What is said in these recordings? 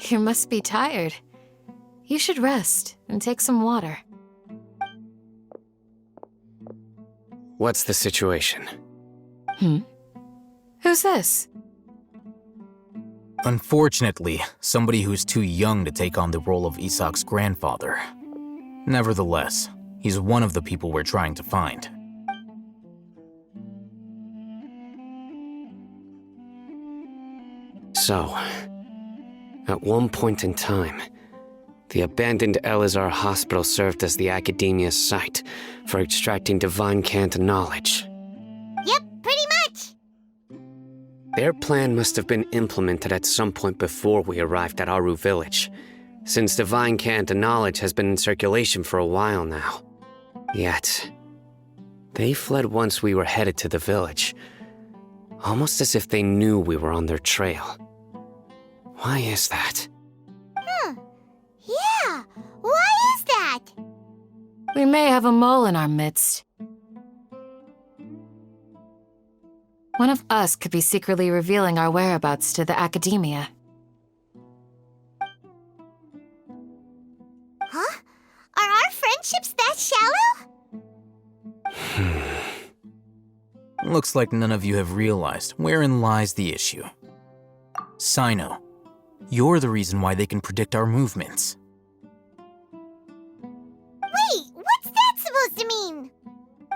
You must be tired. You should rest and take some water. What's the situation? Who's this? Unfortunately, somebody who's too young to take on the role of Isak's grandfather. Nevertheless, he's one of the people we're trying to find. So, at one point in time, the abandoned Elazar hospital served as the academia's site for extracting divine cant knowledge. Yep, pretty much. Their plan must have been implemented at some point before we arrived at Aru village, since divine cant knowledge has been in circulation for a while now. Yet, they fled once we were headed to the village, almost as if they knew we were on their trail. Why is that? Yeah, why is that? We may have a mole in our midst. One of us could be secretly revealing our whereabouts to the academia. Huh? Are our friendships that shallow? Looks like none of you have realized wherein lies the issue. Sino, you're the reason why they can predict our movements. Wait, what's that supposed to mean?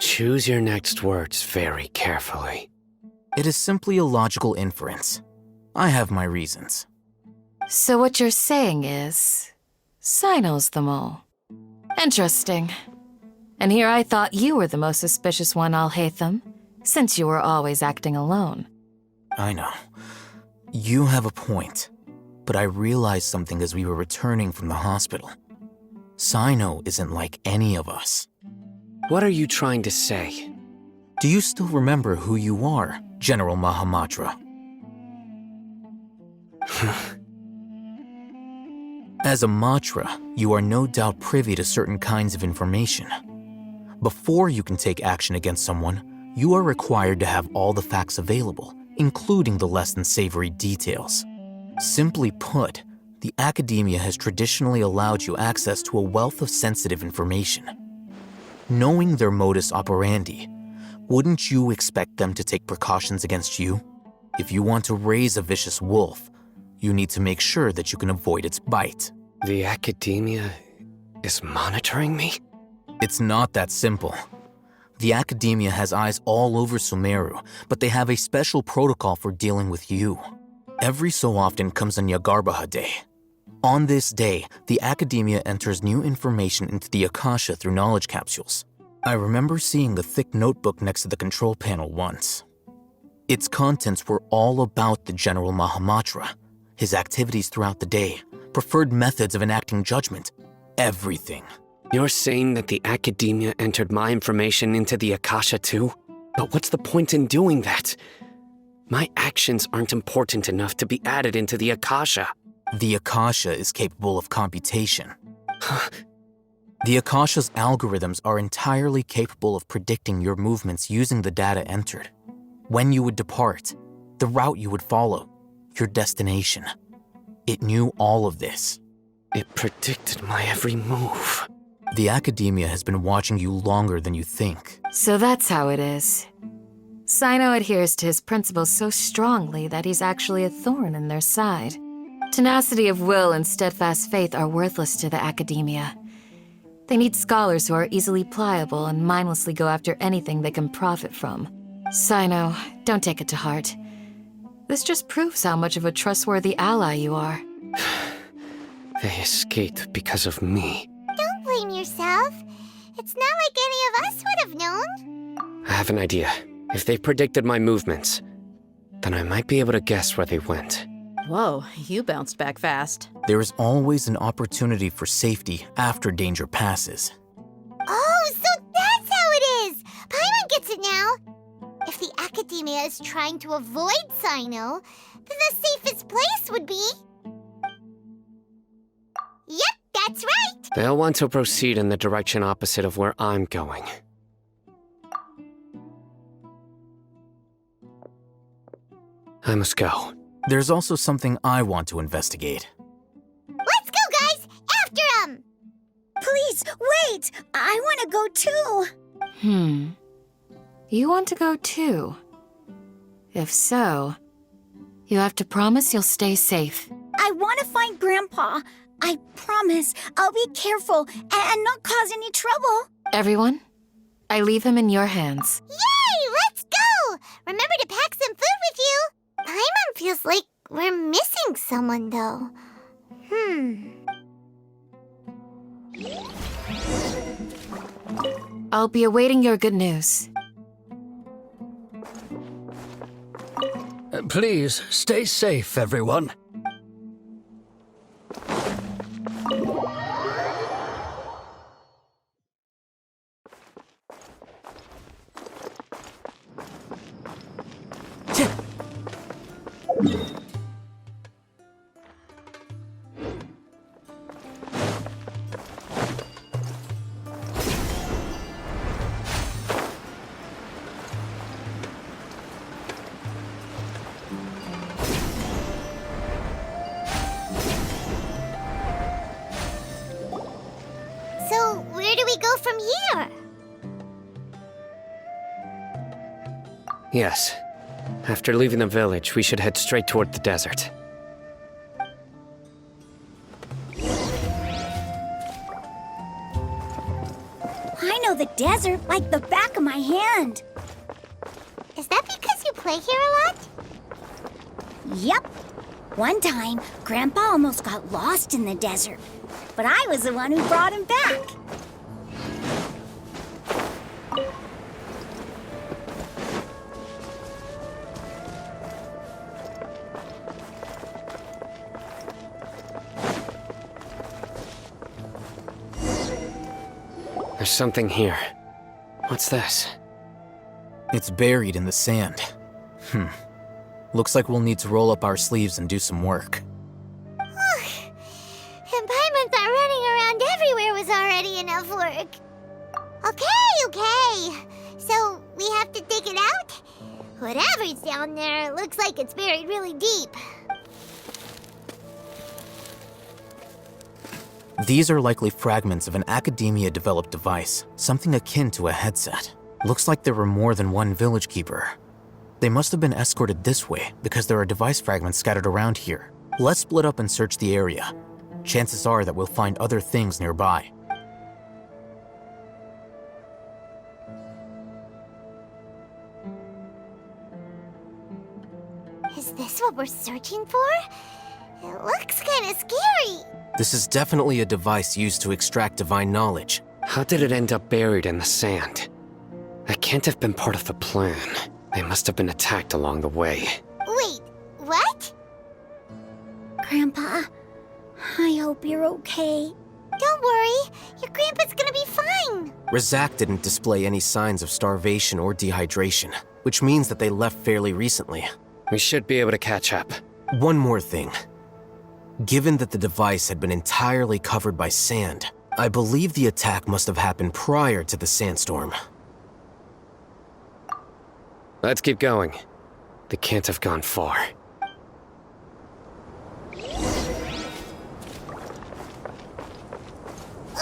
Choose your next words very carefully. It is simply a logical inference. I have my reasons. So what you're saying is, Sino's the mole. Interesting. And here I thought you were the most suspicious one, Al-Haytham, since you were always acting alone. I know. You have a point. But I realized something as we were returning from the hospital. Sino isn't like any of us. What are you trying to say? Do you still remember who you are, General Mahamatra? As a Matra, you are no doubt privy to certain kinds of information. Before you can take action against someone, you are required to have all the facts available, including the less than savory details. Simply put, the academia has traditionally allowed you access to a wealth of sensitive information. Knowing their modus operandi, wouldn't you expect them to take precautions against you? If you want to raise a vicious wolf, you need to make sure that you can avoid its bite. The academia is monitoring me? It's not that simple. The academia has eyes all over Sumeru, but they have a special protocol for dealing with you. Every so often comes a Nyagarbaha Day. On this day, the academia enters new information into the Akasha through knowledge capsules. I remember seeing the thick notebook next to the control panel once. Its contents were all about the General Mahamatra, his activities throughout the day, preferred methods of enacting judgment, everything. You're saying that the academia entered my information into the Akasha too? But what's the point in doing that? My actions aren't important enough to be added into the Akasha. The Akasha is capable of computation. The Akasha's algorithms are entirely capable of predicting your movements using the data entered. When you would depart, the route you would follow, your destination. It knew all of this. It predicted my every move. The academia has been watching you longer than you think. So that's how it is. Sino adheres to his principles so strongly that he's actually a thorn in their side. Tenacity of will and steadfast faith are worthless to the academia. They need scholars who are easily pliable and mindlessly go after anything they can profit from. Sino, don't take it to heart. This just proves how much of a trustworthy ally you are. They escaped because of me. Don't blame yourself. It's not like any of us would have known. I have an idea. If they predicted my movements, then I might be able to guess where they went. Whoa, you bounced back fast. There is always an opportunity for safety after danger passes. Oh, so that's how it is! Paimon gets it now! If the academia is trying to avoid Sino, then the safest place would be... Yep, that's right! They'll want to proceed in the direction opposite of where I'm going. I must go. There's also something I want to investigate. You want to go too? If so, you have to promise you'll stay safe. I want to find Grandpa. I promise I'll be careful and not cause any trouble. Everyone, I leave him in your hands. Yay! Let's go! Remember to pack some food with you. Paimon feels like we're missing someone, though. I'll be awaiting your good news. Please, stay safe, everyone. So, where do we go from here? Yes. After leaving the village, we should head straight toward the desert. I know the desert like the back of my hand. Is that because you play here a lot? Yep. One time, Grandpa almost got lost in the desert, but I was the one who brought him back. There's something here. What's this? It's buried in the sand. Looks like we'll need to roll up our sleeves and do some work. And Paimon thought running around everywhere was already enough work. Okay. So, we have to dig it out? Whatever's down there, looks like it's buried really deep. These are likely fragments of an academia-developed device, something akin to a headset. Looks like there were more than one village keeper. They must have been escorted this way because there are device fragments scattered around here. Let's split up and search the area. Chances are that we'll find other things nearby. Is this what we're searching for? It looks kinda scary. This is definitely a device used to extract divine knowledge. How did it end up buried in the sand? That can't have been part of the plan. They must have been attacked along the way. Wait, what? Grandpa, I hope you're okay. Don't worry, your grandpa's gonna be fine. Razak didn't display any signs of starvation or dehydration, which means that they left fairly recently. We should be able to catch up. One more thing. Given that the device had been entirely covered by sand, I believe the attack must have happened prior to the sandstorm. Let's keep going. They can't have gone far.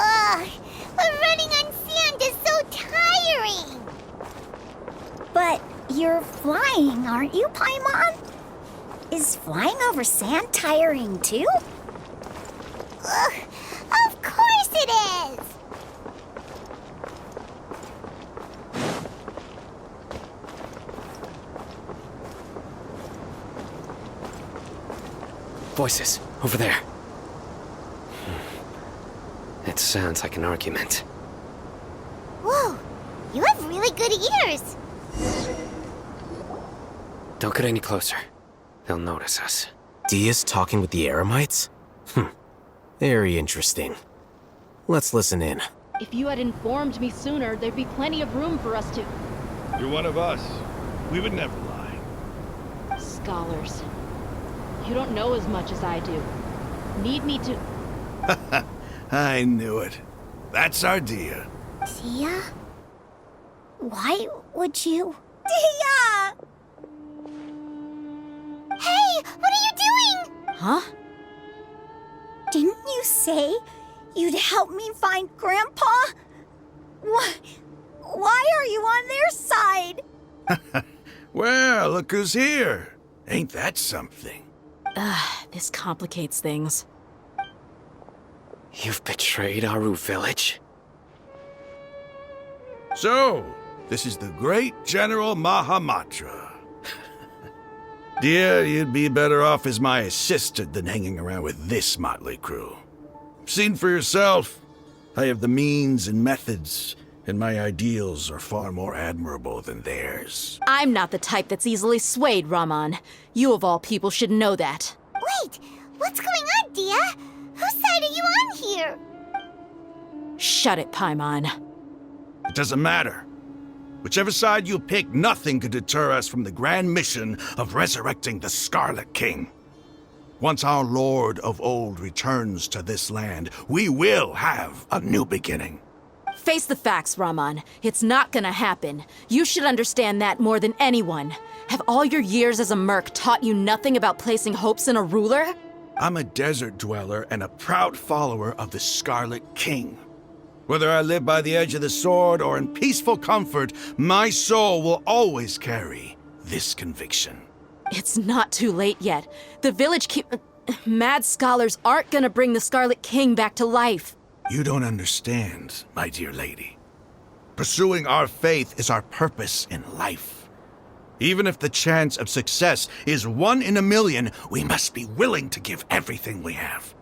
Ugh, but running on sand is so tiring. But you're flying, aren't you, Paimon? Is flying over sand tiring too? Ugh, of course it is. Voices, over there. It sounds like an argument. Whoa, you have really good ears. Don't get any closer. They'll notice us. Dia's talking with the Eremites? Very interesting. Let's listen in. If you had informed me sooner, there'd be plenty of room for us to... You're one of us. We would never lie. Scholars. You don't know as much as I do. Need me to... I knew it. That's our Dia. Dia? Why would you? Dia! Hey, what are you doing? Huh? Didn't you say you'd help me find Grandpa? Why are you on their side? Well, look who's here. Ain't that something? This complicates things. You've betrayed Aru Village? So, this is the great General Mahamatra. Dear, you'd be better off as my assistant than hanging around with this motley crew. Seen for yourself. I have the means and methods, and my ideals are far more admirable than theirs. I'm not the type that's easily swayed, Raman. You of all people should know that. Wait, what's going on, Dia? Whose side are you on here? Shut it, Paimon. It doesn't matter. Whichever side you pick, nothing could deter us from the grand mission of resurrecting the Scarlet King. Once our Lord of Old returns to this land, we will have a new beginning. Face the facts, Raman. It's not gonna happen. You should understand that more than anyone. Have all your years as a merc taught you nothing about placing hopes in a ruler? I'm a desert dweller and a proud follower of the Scarlet King. Whether I live by the edge of the sword or in peaceful comfort, my soul will always carry this conviction. It's not too late yet. The village mad scholars aren't gonna bring the Scarlet King back to life. You don't understand, my dear lady. Pursuing our faith is our purpose in life. Even if the chance of success is 1 in a million, we must be willing to give everything we have.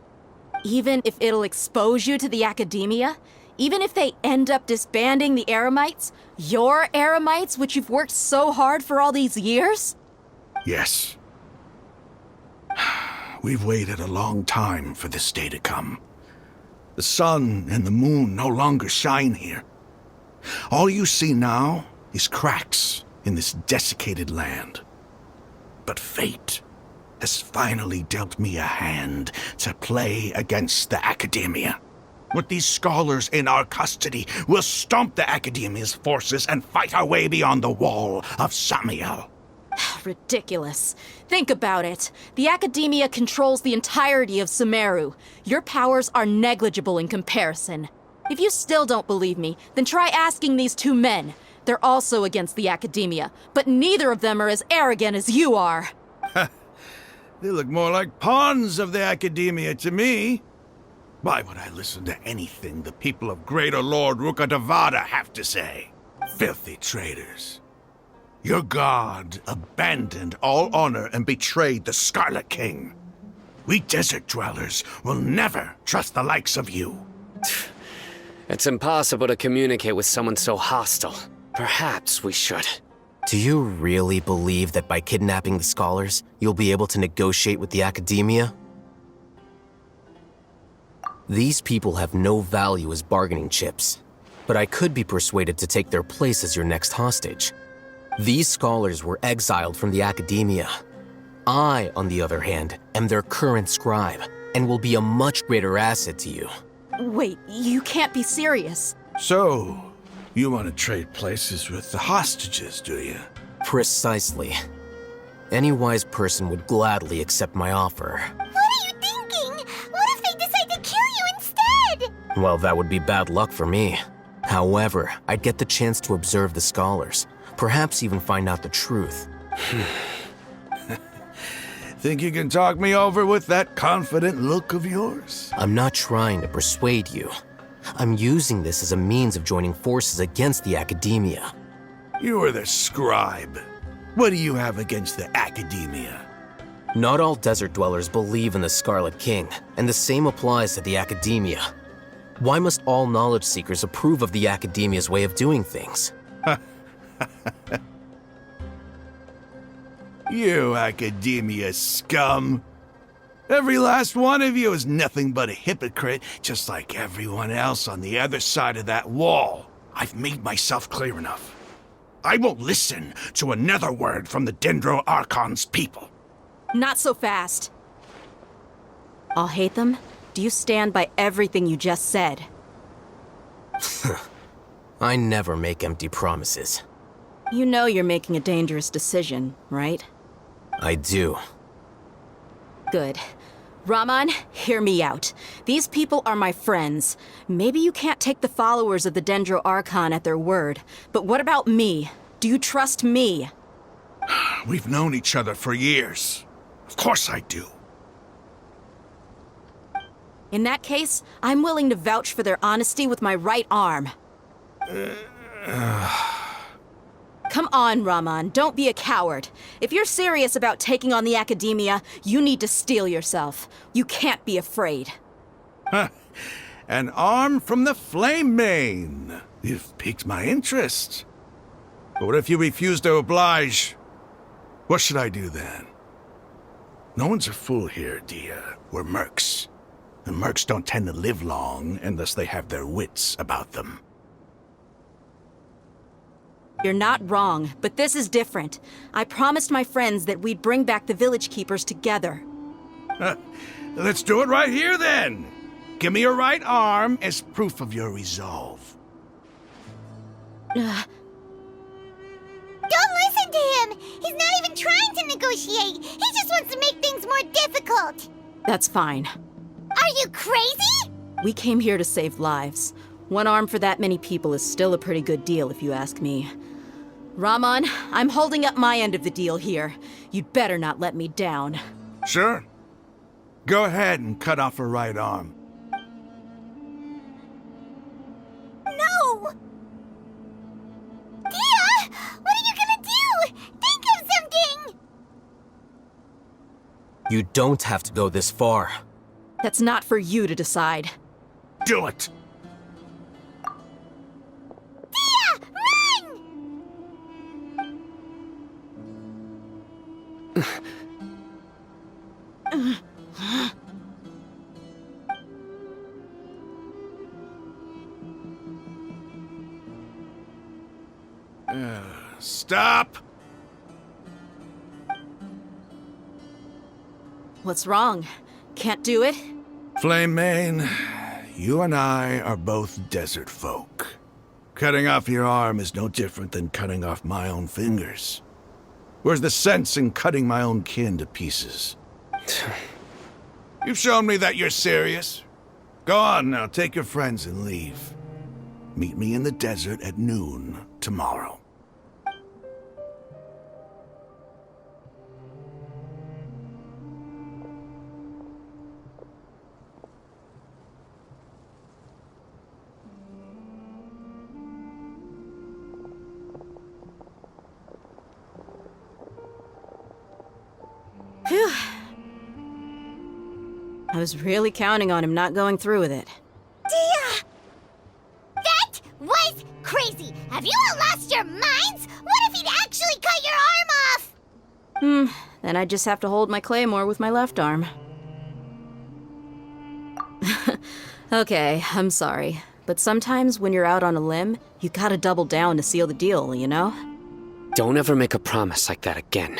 Even if it'll expose you to the academia? Even if they end up disbanding the Eremites? Your Eremites, which you've worked so hard for all these years? Yes. We've waited a long time for this day to come. The sun and the moon no longer shine here. All you see now is cracks in this desiccated land. But fate has finally dealt me a hand to play against the academia. With these scholars in our custody, we'll stomp the academia's forces and fight our way beyond the wall of Samiel. Ridiculous. Think about it. The academia controls the entirety of Sumeru. Your powers are negligible in comparison. If you still don't believe me, then try asking these 2 men. They're also against the academia, but neither of them are as arrogant as you are. They look more like pawns of the academia to me. Why would I listen to anything the people of Greater Lord Rukkhadevada have to say? Filthy traitors. Your god abandoned all honor and betrayed the Scarlet King. We desert dwellers will never trust the likes of you. It's impossible to communicate with someone so hostile. Perhaps we should. Do you really believe that by kidnapping the scholars, you'll be able to negotiate with the academia? These people have no value as bargaining chips, but I could be persuaded to take their place as your next hostage. These scholars were exiled from the academia. I, on the other hand, am their current scribe, and will be a much greater asset to you. Wait, you can't be serious. So, you want to trade places with the hostages, do you? Precisely. Any wise person would gladly accept my offer. What are you thinking? What if they decide to kill you instead? Well, that would be bad luck for me. However, I'd get the chance to observe the scholars, perhaps even find out the truth. Think you can talk me over with that confident look of yours? I'm not trying to persuade you. I'm using this as a means of joining forces against the academia. You are the scribe. What do you have against the academia? Not all desert dwellers believe in the Scarlet King, and the same applies to the academia. Why must all knowledge seekers approve of the academia's way of doing things? You academia scum. Every last one of you is nothing but a hypocrite, just like everyone else on the other side of that wall. I've made myself clear enough. I won't listen to another word from the Dendro Archon's people. Not so fast. I'll hate them. Do you stand by everything you just said? I never make empty promises. You know you're making a dangerous decision, right? I do. Good. Raman, hear me out. These people are my friends. Maybe you can't take the followers of the Dendro Archon at their word, but what about me? Do you trust me? We've known each other for years. Of course I do. In that case, I'm willing to vouch for their honesty with my right arm. Come on, Raman, don't be a coward. If you're serious about taking on the Academia, you need to steel yourself. You can't be afraid. An arm from the Flame Mane. You've piqued my interest. But what if you refuse to oblige? What should I do then? No one's a fool here, Dia. We're mercs. And mercs don't tend to live long unless they have their wits about them. You're not wrong, but this is different. I promised my friends that we'd bring back the Village Keepers together. Let's do it right here, then. Give me your right arm as proof of your resolve. Don't listen to him! He's not even trying to negotiate! He just wants to make things more difficult! That's fine. Are you crazy? We came here to save lives. One arm for that many people is still a pretty good deal, if you ask me. Raman, I'm holding up my end of the deal here. You'd better not let me down. Sure. Go ahead and cut off her right arm. No! Dia! What are you gonna do? Think of something! You don't have to go this far. That's not for you to decide. Do it! Dia! Run! Stop! What's wrong? Can't do it? Flame Mane, you and I are both desert folk. Cutting off your arm is no different than cutting off my own fingers. Where's the sense in cutting my own kin to pieces? You've shown me that you're serious. Go on now, take your friends and leave. Meet me in the desert at noon tomorrow. Phew. I was really counting on him not going through with it. Dia! That was crazy! Have you all lost your minds? What if he'd actually cut your arm off? Then I'd just have to hold my claymore with my left arm. Okay, I'm sorry. But sometimes when you're out on a limb, you gotta double down to seal the deal, you know? Don't ever make a promise like that again.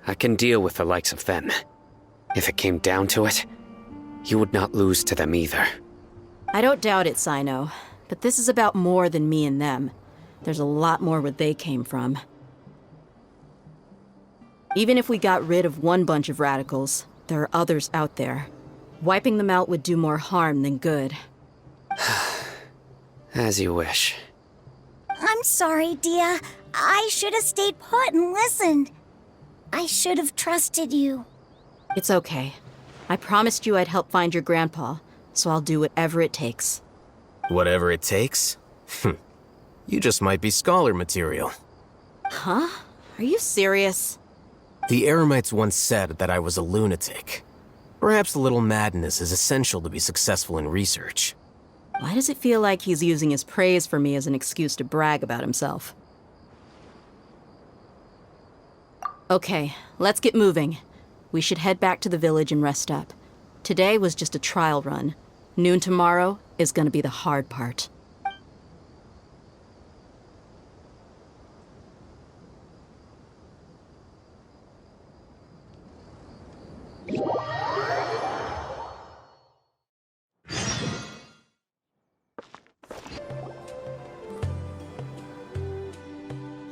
I can deal with the likes of them. If it came down to it, you would not lose to them either. I don't doubt it, Sino. But this is about more than me and them. There's a lot more where they came from. Even if we got rid of one bunch of radicals, there are others out there. Wiping them out would do more harm than good. As you wish. I'm sorry, Dia. I should have stayed put and listened. I should have trusted you. It's okay. I promised you I'd help find your grandpa, so I'll do whatever it takes. Whatever it takes? You just might be scholar material. Huh? Are you serious? The Eremites once said that I was a lunatic. Perhaps a little madness is essential to be successful in research. Why does it feel like he's using his praise for me as an excuse to brag about himself? Okay, let's get moving. We should head back to the village and rest up. Today was just a trial run. Noon tomorrow is gonna be the hard part.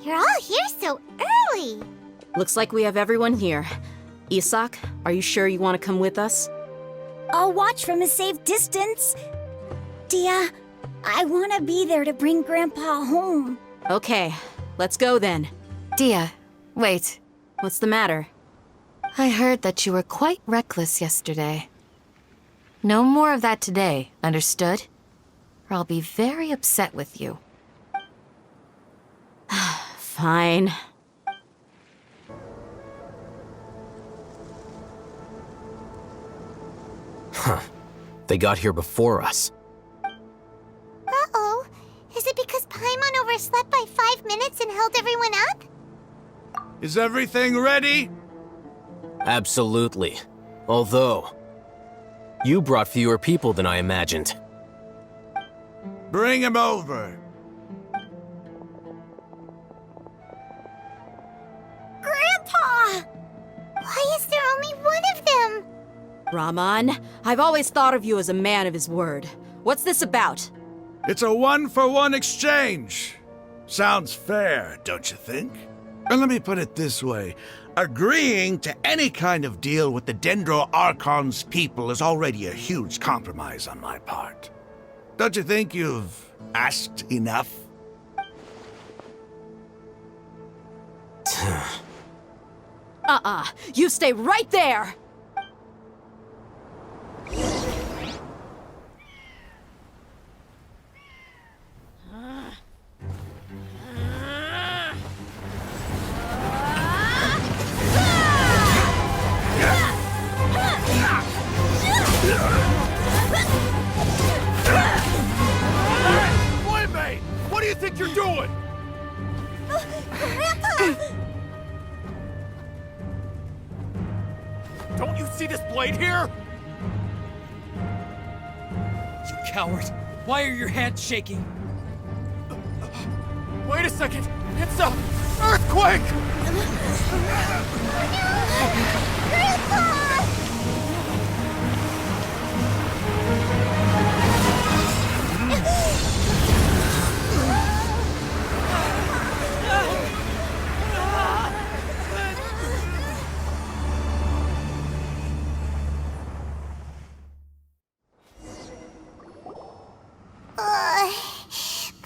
You're all here so early. Looks like we have everyone here. Isak, are you sure you want to come with us? I'll watch from a safe distance. Dia, I want to be there to bring Grandpa home. Okay, let's go then. Dia, wait. What's the matter? I heard that you were quite reckless yesterday. No more of that today, understood? Or I'll be very upset with you. Fine. They got here before us. Uh-oh. Is it because Paimon overslept by 5 minutes and held everyone up? Is everything ready? Absolutely. Although, you brought fewer people than I imagined. Bring him over. Grandpa! Why is there only one of them? Rahman, I've always thought of you as a man of his word. What's this about? It's a 1-for-1 exchange. Sounds fair, don't you think? And let me put it this way. Agreeing to any kind of deal with the Dendro Archon's people is already a huge compromise on my part. Don't you think you've asked enough? You stay right there! Boy, what do you think you're doing? Don't you see this blade here? You coward! Why are your hands shaking? Wait a second! It's a earthquake!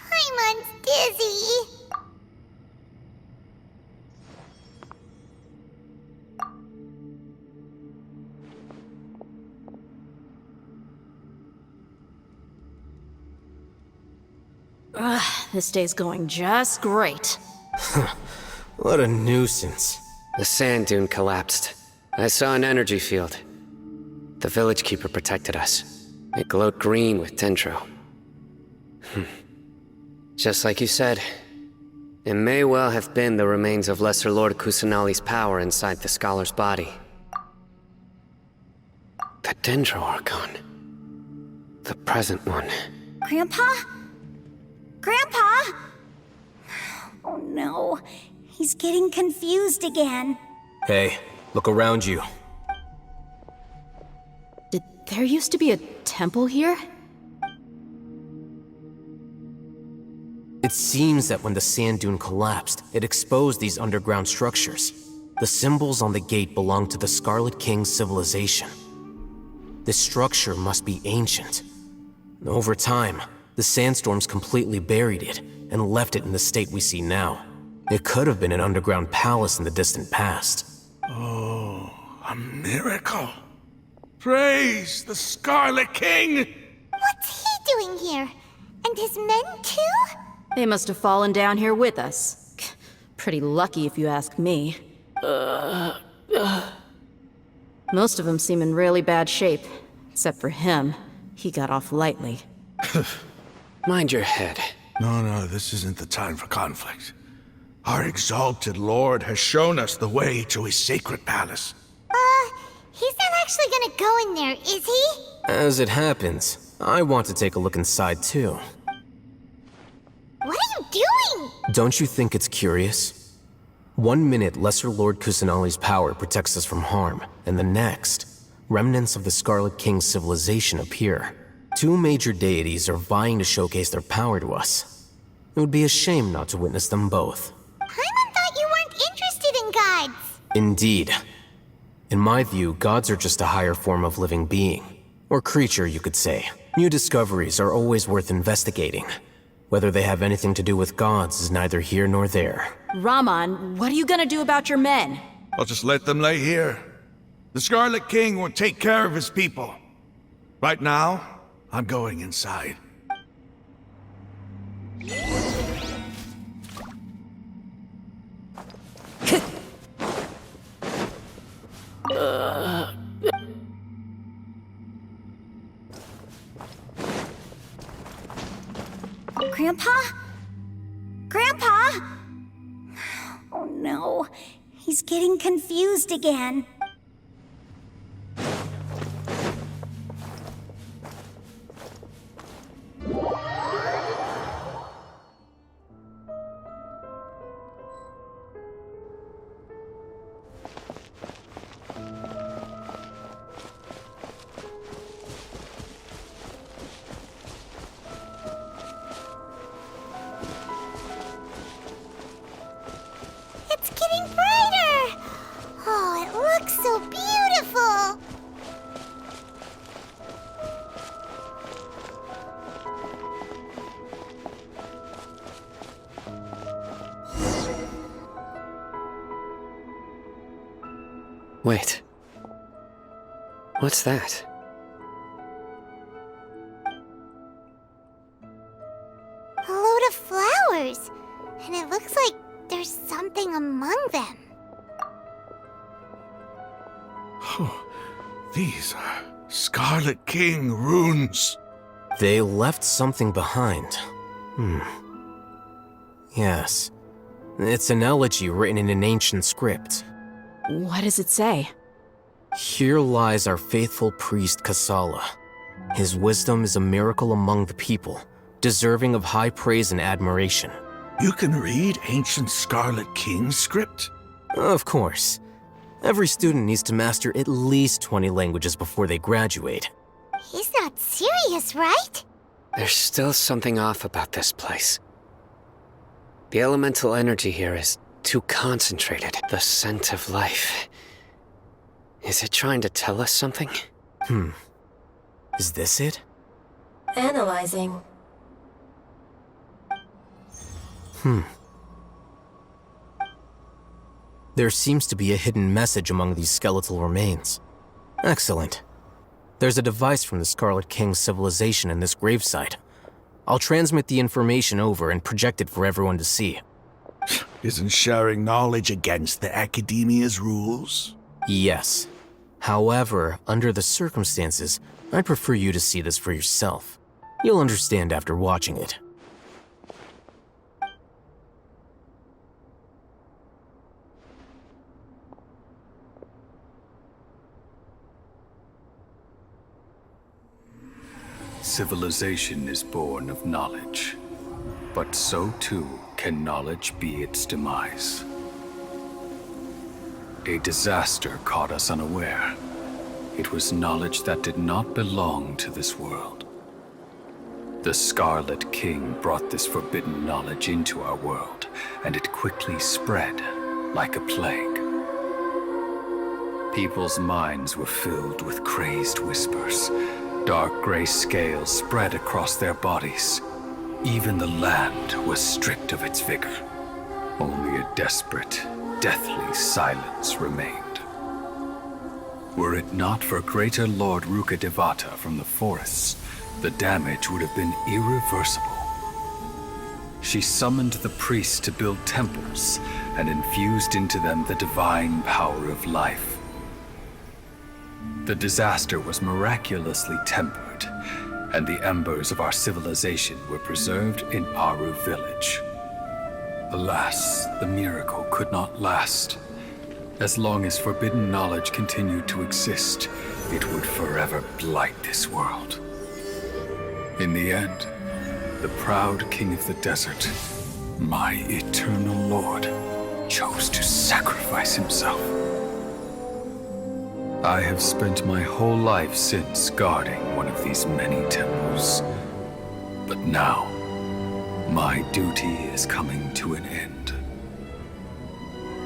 Paimon's dizzy. This day's going just great. What a nuisance. The sand dune collapsed. I saw an energy field. The village keeper protected us. It glowed green with dendro. Just like you said, it may well have been the remains of Lesser Lord Kusanali's power inside the scholar's body. The Dendro Archon. The present one. Grandpa? Grandpa? Oh no, he's getting confused again. Hey, look around you. Did there used to be a temple here? It seems that when the sand dune collapsed, it exposed these underground structures. The symbols on the gate belong to the Scarlet King's civilization. This structure must be ancient. Over time, the sandstorms completely buried it and left it in the state we see now. It could have been an underground palace in the distant past. Oh, a miracle. Praise the Scarlet King! What's he doing here? And his men too? They must have fallen down here with us. Pretty lucky if you ask me. Most of them seem in really bad shape. Except for him. He got off lightly. Mind your head. No, this isn't the time for conflict. Our exalted lord has shown us the way to his sacred palace. He's not actually gonna go in there, is he? As it happens, I want to take a look inside too. What are you doing? Don't you think it's curious? 1 minute, Lesser Lord Kusanali's power protects us from harm, and the next, remnants of the Scarlet King's civilization appear. 2 major deities are vying to showcase their power to us. It would be a shame not to witness them both. Paimon thought you weren't interested in gods. Indeed. In my view, gods are just a higher form of living being. Or creature, you could say. New discoveries are always worth investigating. Whether they have anything to do with gods is neither here nor there. Raman, what are you gonna do about your men? I'll just let them lay here. The Scarlet King will take care of his people. Right now, I'm going inside. Grandpa? Grandpa? Oh no, he's getting confused again. It's getting brighter! Oh, it looks so beautiful! Wait. What's that? A load of flowers! And it looks like there's something among them. These are Scarlet King runes. They left something behind. Yes. It's an elegy written in an ancient script. What does it say? Here lies our faithful priest Kasala. His wisdom is a miracle among the people, deserving of high praise and admiration. You can read ancient Scarlet King script? Of course. Every student needs to master at least 20 languages before they graduate. He's not serious, right? There's still something off about this place. The elemental energy here is too concentrated. The scent of life. Is it trying to tell us something? Is this it? Analyzing. There seems to be a hidden message among these skeletal remains. Excellent. There's a device from the Scarlet King's civilization in this gravesite. I'll transmit the information over and project it for everyone to see. Isn't sharing knowledge against the Academia's rules? Yes. However, under the circumstances, I'd prefer you to see this for yourself. You'll understand after watching it. Civilization is born of knowledge, but so too can knowledge be its demise. A disaster caught us unaware. It was knowledge that did not belong to this world. The Scarlet King brought this forbidden knowledge into our world, and it quickly spread like a plague. People's minds were filled with crazed whispers. Dark gray scales spread across their bodies. Even the land was stripped of its vigor. Only a desperate, deathly silence remained. Were it not for greater Lord Rukkhadevata from the forests, the damage would have been irreversible. She summoned the priests to build temples and infused into them the divine power of life. The disaster was miraculously tempered, and the embers of our civilization were preserved in Aru village. Alas, the miracle could not last. As long as forbidden knowledge continued to exist, it would forever blight this world. In the end, the proud king of the desert, my eternal lord, chose to sacrifice himself. I have spent my whole life since guarding one of these many temples. But now, my duty is coming to an end.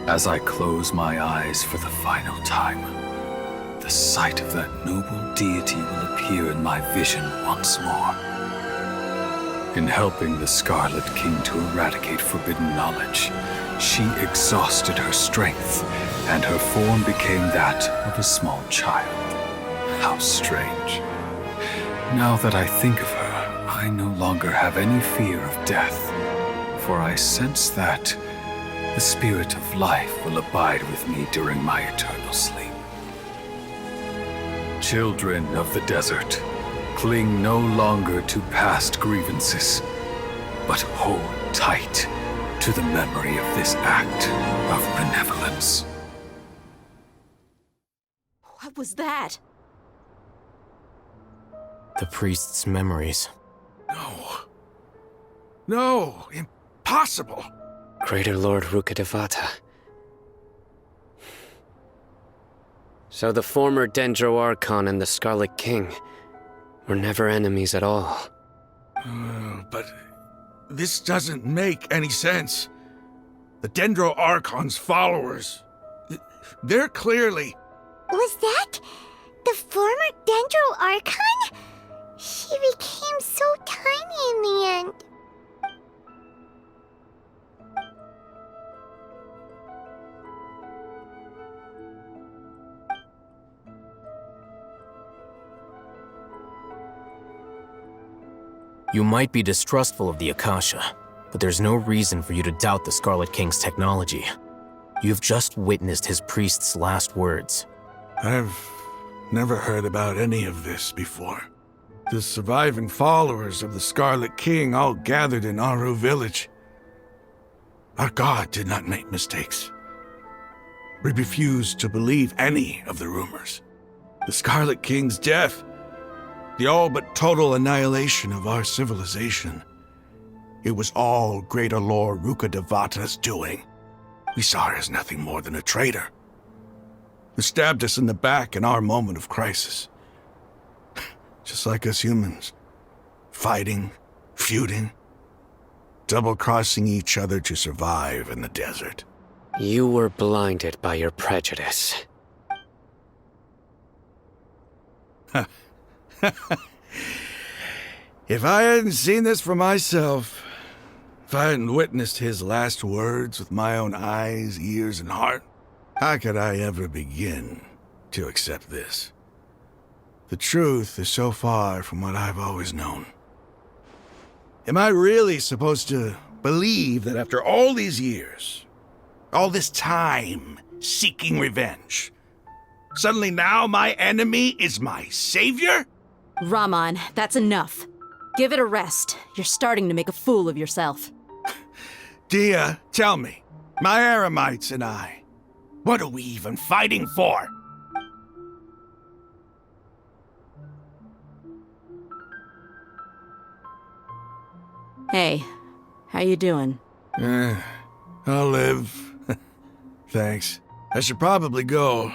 As I close my eyes for the final time, the sight of that noble deity will appear in my vision once more. In helping the Scarlet King to eradicate forbidden knowledge, she exhausted her strength, and her form became that of a small child. How strange. Now that I think of her, I no longer have any fear of death, for I sense that the spirit of life will abide with me during my eternal sleep. Children of the desert, cling no longer to past grievances, but hold tight to the memory of this act of benevolence. What was that? The priest's memories. No, impossible. Greater Lord Rukkhadevata. So the former Dendro Archon and the Scarlet King were never enemies at all. But this doesn't make any sense. The Dendro Archon's followers, they're clearly... Was that the former Dendro Archon? She became so tiny in the end. You might be distrustful of the Akasha, but there's no reason for you to doubt the Scarlet King's technology. You've just witnessed his priest's last words. I've never heard about any of this before. The surviving followers of the Scarlet King all gathered in Aru village. Our god did not make mistakes. We refused to believe any of the rumors. The Scarlet King's death, the all but total annihilation of our civilization, it was all Greater Lord Rukkhadevata's doing. We saw her as nothing more than a traitor, who stabbed us in the back in our moment of crisis. Just like us humans. Fighting, feuding, double-crossing each other to survive in the desert. You were blinded by your prejudice. If I hadn't seen this for myself, if I hadn't witnessed his last words with my own eyes, ears, and heart, how could I ever begin to accept this? The truth is so far from what I've always known. Am I really supposed to believe that after all these years, all this time seeking revenge, suddenly now my enemy is my savior? Raman, that's enough. Give it a rest. You're starting to make a fool of yourself. Dia, tell me, my Eremites and I, what are we even fighting for? Hey, how you doing? I'll live. Thanks. I should probably go.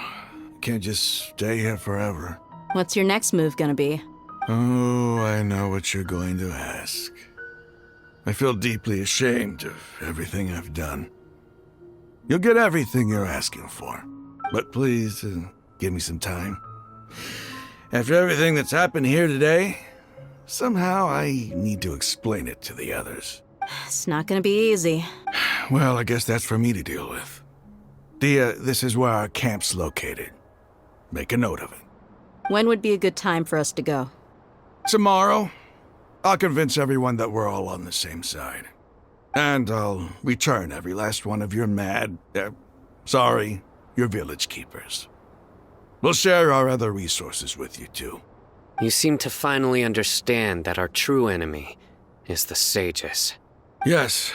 Can't just stay here forever. What's your next move gonna be? Oh, I know what you're going to ask. I feel deeply ashamed of everything I've done. You'll get everything you're asking for. But please, give me some time. After everything that's happened here today, somehow I need to explain it to the others. It's not gonna be easy. Well, I guess that's for me to deal with. Dia, this is where our camp's located. Make a note of it. When would be a good time for us to go? Tomorrow, I'll convince everyone that we're all on the same side. And I'll return every last one of your your village keepers. We'll share our other resources with you too. You seem to finally understand that our true enemy is the sages. Yes.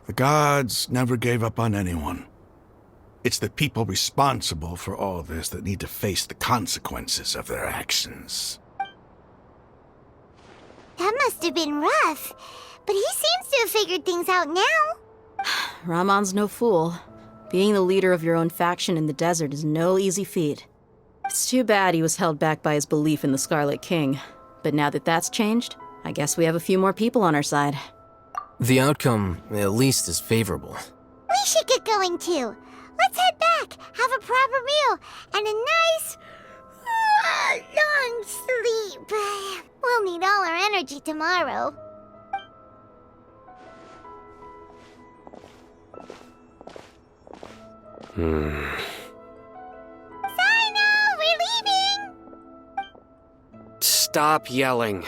The gods never gave up on anyone. It's the people responsible for all this that need to face the consequences of their actions. That must have been rough, but he seems to have figured things out now. Raman's no fool. Being the leader of your own faction in the desert is no easy feat. It's too bad he was held back by his belief in the Scarlet King. But now that that's changed, I guess we have a few more people on our side. The outcome, at least, is favorable. We should get going too. Let's head back, have a proper meal, and a nice, long sleep. We'll need all our energy tomorrow. Sino, we're leaving! Stop yelling.